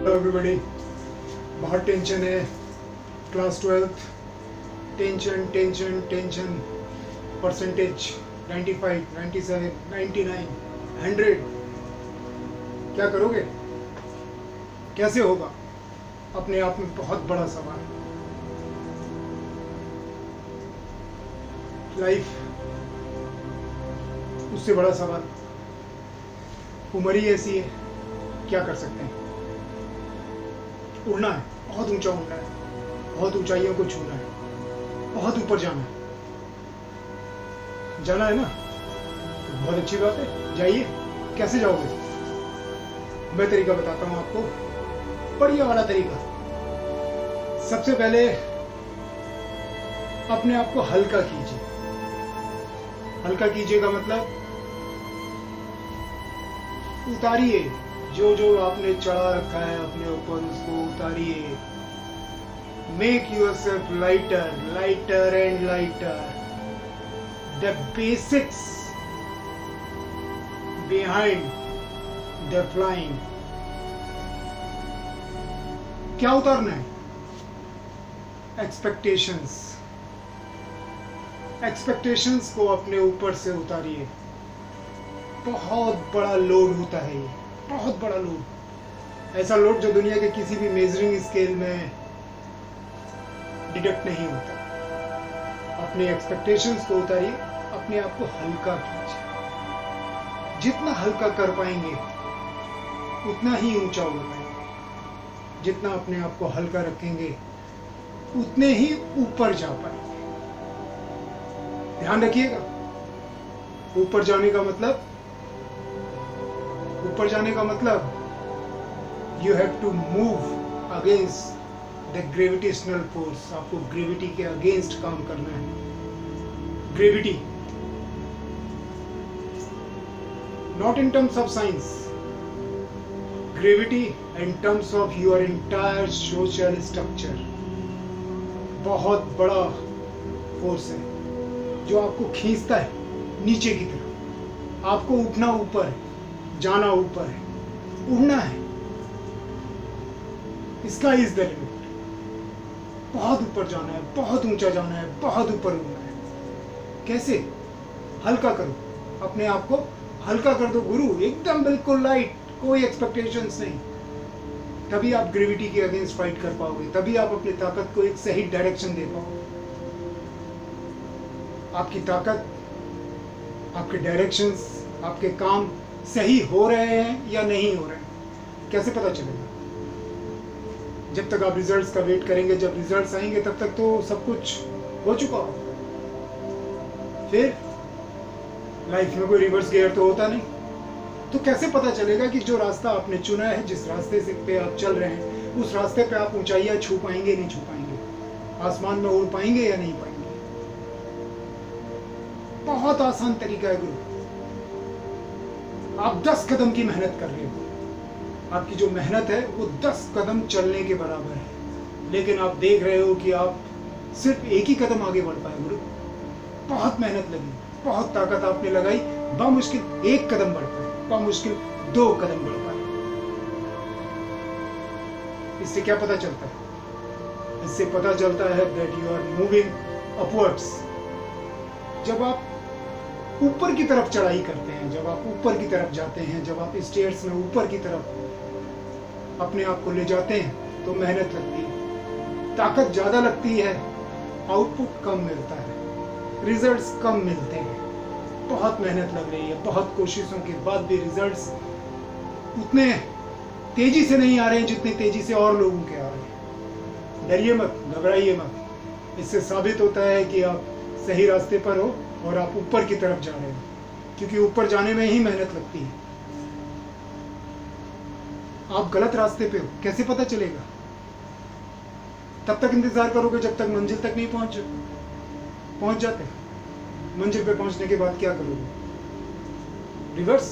Hello everybody. बहुत tension है। Class 12th, tension tension tension. Percentage 95, 97, 99, 100। क्या करोगे? कैसे होगा? अपने आप में बहुत बड़ा सवाल। लाइफ उससे बड़ा सवाल। उम्र ही ऐसी है, क्या कर सकते हैं। उड़ना है, बहुत ऊंचा उड़ना है, बहुत ऊंचाइयों को छूना है, बहुत ऊपर जाना है। जाना है ना, तो बहुत अच्छी बात है, जाइए। कैसे जाओगे? मैं तरीका बताता हूँ आपको, बढ़िया वाला तरीका। सबसे पहले अपने आप को हल्का कीजिए। हल्का कीजिए का मतलब उतारिए जो जो आपने चढ़ा रखा है अपने ऊपर, उसको उतारिए। Make yourself lighter, lighter and lighter. The basics behind the flying. क्या उतारना है? एक्सपेक्टेशंस। एक्सपेक्टेशंस को अपने ऊपर से उतारिए। बहुत बड़ा लोड होता है ये, बहुत बड़ा लोड। ऐसा लोड जो दुनिया के किसी भी मेजरिंग स्केल में डिडक्ट नहीं होता। अपने एक्सपेक्टेशंस को उतारिए, अपने आप को हल्का कीजिए। जितना हल्का कर पाएंगे उतना ही ऊंचा उड़ पाएंगे। जितना अपने आप को हल्का रखेंगे उतने ही ऊपर जा पाएंगे। ध्यान रखिएगा, ऊपर जाने का मतलब, ऊपर जाने का मतलब you have to move against the gravitational force. आपको ग्रेविटी के अगेंस्ट काम करना है। Gravity not in terms of science, gravity in terms of your entire social structure. बहुत बड़ा फोर्स है जो आपको खींचता है नीचे की तरफ। आपको उठना ऊपर है, जाना ऊपर है, उड़ना है। इसका इज द लिमिट। बहुत ऊपर जाना है, बहुत ऊंचा जाना है, बहुत ऊपर उड़ना है। कैसे? हल्का करो अपने आप को, हल्का कर दो गुरु, एकदम बिल्कुल लाइट, कोई एक्सपेक्टेशंस नहीं। तभी आप ग्रेविटी के अगेंस्ट फाइट कर पाओगे, तभी आप अपनी ताकत को एक सही डायरेक्शन दे पाओगे। आपकी ताकत, आपके डायरेक्शंस, आपके काम सही हो रहे हैं या नहीं हो रहे हैं, कैसे पता चलेगा? जब तक आप रिजल्ट्स का वेट करेंगे, जब रिजल्ट्स आएंगे तब तक तो सब कुछ हो चुका हो। फिर लाइफ में कोई रिवर्स गियर तो होता नहीं। तो कैसे पता चलेगा कि जो रास्ता आपने चुना है, जिस रास्ते से पे आप चल रहे हैं, उस रास्ते पे आप ऊंचाइयां छू पाएंगे नहीं छू पाएंगे, आसमान में उड़ पाएंगे या नहीं पाएंगे? बहुत आसान तरीका है गुरु। आप 10 कदम की मेहनत कर रहे हो, आपकी जो मेहनत है वो 10 कदम चलने के बराबर है, लेकिन आप देख रहे हो कि आप सिर्फ एक ही कदम आगे बढ़ पाए गुरु। बहुत मेहनत लगी, बहुत ताकत आपने लगाई, बामुश्किल 1 कदम बढ़ पाए, बामुश्किल 2 कदम बढ़ पाए। इससे क्या पता चलता है? इससे पता चलता है that you are moving upwards. जब आप ऊपर की तरफ चढ़ाई करते हैं, जब आप ऊपर की तरफ जाते हैं, जब आप स्टेयर्स में ऊपर की तरफ अपने आप को ले जाते हैं, तो मेहनत लगती है, ताकत ज्यादा लगती है, आउटपुट कम मिलता है, रिजल्ट्स कम मिलते हैं। बहुत मेहनत लग रही है, बहुत कोशिशों के बाद भी रिजल्ट्स उतने तेजी से नहीं आ रहे हैं जितनी तेजी से और लोगों के आ रहे हैं। डरिए मत, घबराइए मत। इससे साबित होता है कि आप सही रास्ते पर हो और आप ऊपर की तरफ जा रहे हो, क्योंकि ऊपर जाने में ही मेहनत लगती है। आप गलत रास्ते पे हो, कैसे पता चलेगा? तब तक इंतजार करोगे जब तक मंजिल तक नहीं पहुंच जाते। मंजिल पे पहुंचने के बाद क्या करोगे? रिवर्स।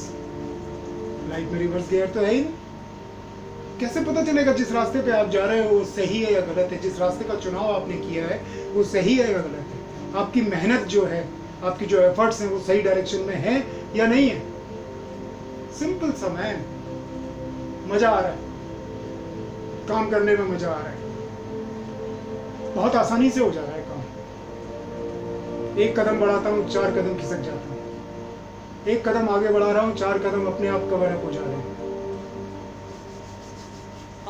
लाइफ में रिवर्स गियर तो है ही नहीं। कैसे पता चलेगा जिस रास्ते पे आप जा रहे हो वो सही है या गलत है? जिस रास्ते का चुनाव आपने किया है वो सही है या गलत है? आपकी मेहनत जो है, आपकी जो एफर्ट्स हैं, वो सही डायरेक्शन में है या नहीं है? सिंपल सा मैन, मजा आ रहा है। काम करने में मजा आ रहा है, बहुत आसानी से हो जा रहा है काम। एक कदम बढ़ाता हूँ 4 कदम खिसक जाता हूँ, एक कदम आगे बढ़ा रहा हूँ 4 कदम अपने आप कवर अप हो जा रहे हैं।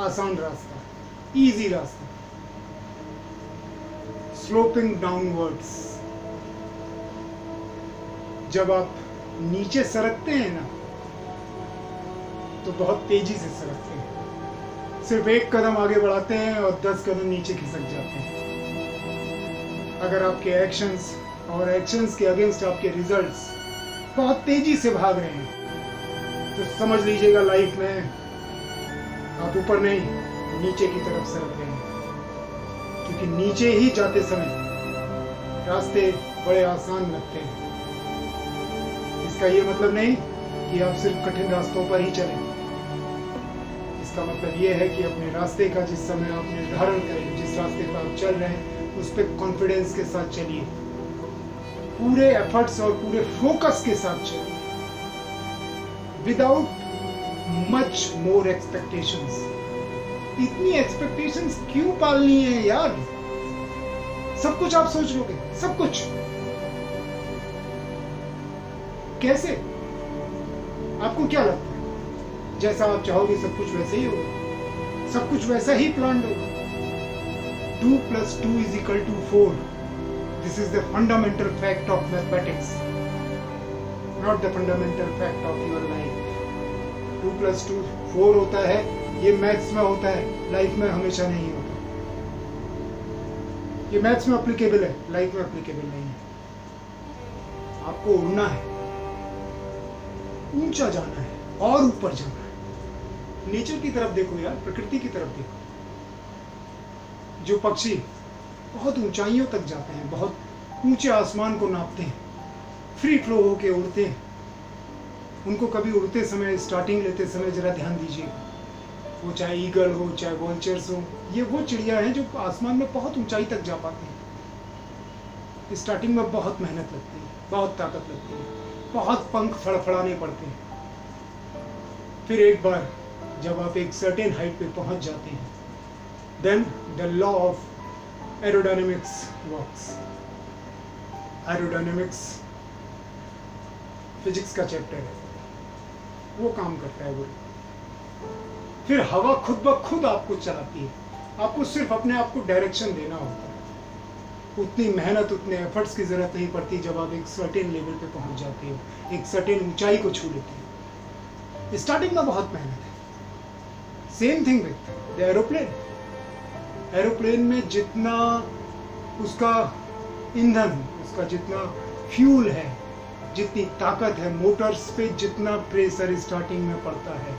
आसान रास्ता, इजी रास्ता, स्लोपिंग डाउनवर्ड्स। जब आप नीचे सरकते हैं ना तो बहुत तेजी से सरकते हैं, सिर्फ एक कदम आगे बढ़ाते हैं और 10 कदम नीचे खिसक जाते हैं। अगर आपके एक्शंस और एक्शंस के अगेंस्ट आपके रिजल्ट्स बहुत तेजी से भाग रहे हैं तो समझ लीजिएगा लाइफ में आप ऊपर नहीं नीचे की तरफ सरक रहे हैं, क्योंकि नीचे ही जाते समय रास्ते बड़े आसान लगते हैं। इसका ये मतलब नहीं कि आप सिर्फ कठिन रास्तों पर ही चलें, इसका मतलब ये है कि अपने रास्ते का जिस समय आप निर्धारण करें, जिस रास्ते पर आप चल रहे हैं उस पर कॉन्फिडेंस के साथ चलिए, पूरे एफर्ट्स और पूरे फोकस के साथ चलिए, विदाउट मच मोर एक्सपेक्टेशंस। इतनी एक्सपेक्टेशंस क्यों पालनी है यार? सब कुछ आप सोच लोगे, सब कुछ कैसे? आपको क्या लगता है जैसा आप चाहोगे सब कुछ वैसे ही होगा, सब कुछ वैसा ही प्लान होगा। 2 + 2 = 4। This is the fundamental fact of mathematics, not the fundamental fact of your life. 2 + 2 4 होता है, ये मैथ्स में होता है, लाइफ में हमेशा नहीं होता। ये मैथ्स में एप्लीकेबल है, लाइफ में एप्लीकेबल नहीं है। आपको उड़ना है, ऊंचा जाना है और ऊपर जाना है। नेचर की तरफ देखो यार, प्रकृति की तरफ देखो। जो पक्षी बहुत ऊंचाइयों तक जाते हैं, बहुत ऊंचे आसमान को नापते हैं, फ्री फ्लो होके उड़ते हैं, उनको कभी उड़ते समय, स्टार्टिंग लेते समय जरा ध्यान दीजिए। वो चाहे ईगल हो, चाहे वोल्चर्स हो, ये वो चिड़िया हैं जो आसमान में बहुत ऊंचाई तक जा पाते हैं। स्टार्टिंग में बहुत मेहनत लगती है, बहुत ताकत लगती है, बहुत पंख फड़फड़ाने पड़ते हैं। फिर एक बार जब आप एक सर्टेन हाइट पे पहुंच जाते हैं, then the law of aerodynamics works. Aerodynamics physics का चैप्टर है, वो काम करता है। वो फिर हवा खुद ब खुद आपको चलाती है, आपको सिर्फ अपने आप को डायरेक्शन देना होता है। उतनी मेहनत, उतने एफर्ट्स की जरूरत नहीं पड़ती जब आप एक सर्टेन लेवल पे पहुंच जाते हो, एक सर्टेन ऊंचाई को छू लेते हो। स्टार्टिंग में बहुत मेहनत है। Same thing with the aeroplane. Aeroplane में जितना उसका ईंधन, उसका जितना फ्यूल है, जितनी ताकत है, मोटर्स पे जितना प्रेशर स्टार्टिंग में पड़ता है,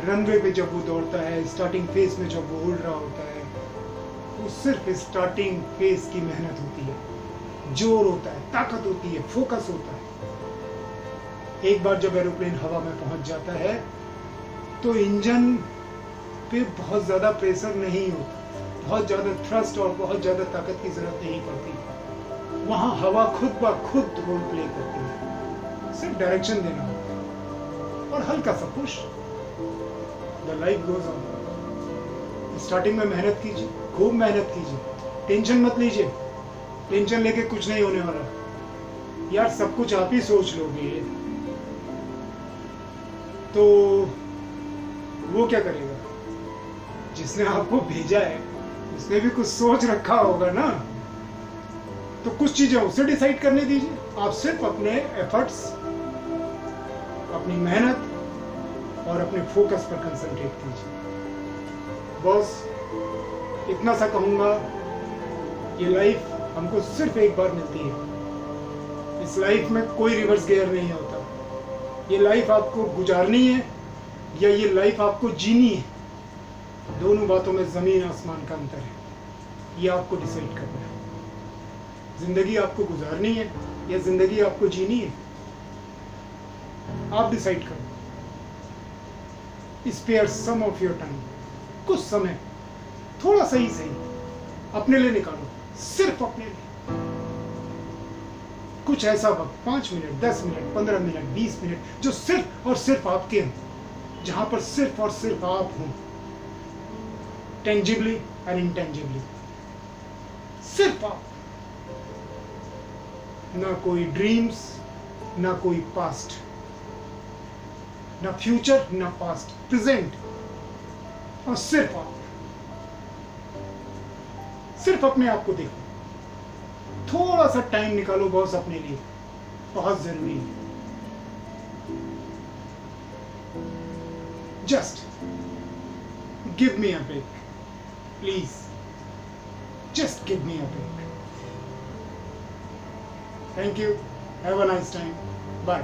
रनवे पे जब वो दौड़ता है, स्टार्टिंग फेज में जब वो उड़ रहा होता है, वो सिर्फ स्टार्टिंग फेज की मेहनत होती है, जोर होता है, ताकत होती है, फोकस होता है। एक बार जब एरोप्लेन हवा में पहुंच जाता है तो इंजन पे बहुत ज्यादा प्रेशर नहीं होता, बहुत ज्यादा थ्रस्ट और बहुत ज्यादा ताकत की जरूरत नहीं पड़ती। वहां हवा खुद ब खुद रोल प्ले करती है, सिर्फ डायरेक्शन देना होता है और हल्का सा push. The life goes on. Starting में मेहनत कीजिए, खूब मेहनत कीजिए, टेंशन मत लीजिए। टेंशन लेके कुछ नहीं होने वाला यार, सब कुछ आप ही सोच लोगे तो वो क्या करेगा? जिसने आपको भेजा है उसने भी कुछ सोच रखा होगा ना, तो कुछ चीजें उसे डिसाइड करने दीजिए। आप सिर्फ अपने एफर्ट्स, अपनी मेहनत और अपने फोकस पर कंसंट्रेट कीजिए। बस इतना सा कहूंगा, ये लाइफ हमको सिर्फ एक बार मिलती है। इस लाइफ में कोई रिवर्स गियर नहीं होता। ये लाइफ आपको गुजारनी है या ये लाइफ आपको जीनी है, दोनों बातों में जमीन आसमान का अंतर है। ये आपको डिसाइड करना है। जिंदगी आपको गुजारनी है या जिंदगी आपको जीनी है, आप डिसाइड करो। Spare some of your time, कुछ समय, थोड़ा सही अपने लिए निकालो, सिर्फ अपने लिए। कुछ ऐसा वक्त, 5 मिनट, 10 मिनट, 15 मिनट, 20 मिनट, जो सिर्फ और सिर्फ आपके हों, जहां पर सिर्फ और सिर्फ आप हों। Tangibly and इंटेंजिबली। सिर्फ आप, ना कोई ड्रीम्स, ना कोई पास्ट, ना फ्यूचर, ना पास्ट, प्रेजेंट, और सिर्फ आप। सिर्फ अपने आप को देखो, थोड़ा सा टाइम निकालो बॉस अपने लिए, बहुत जरूरी है। Just give me a break please, just give me a break. Thank you, have a nice time, bye.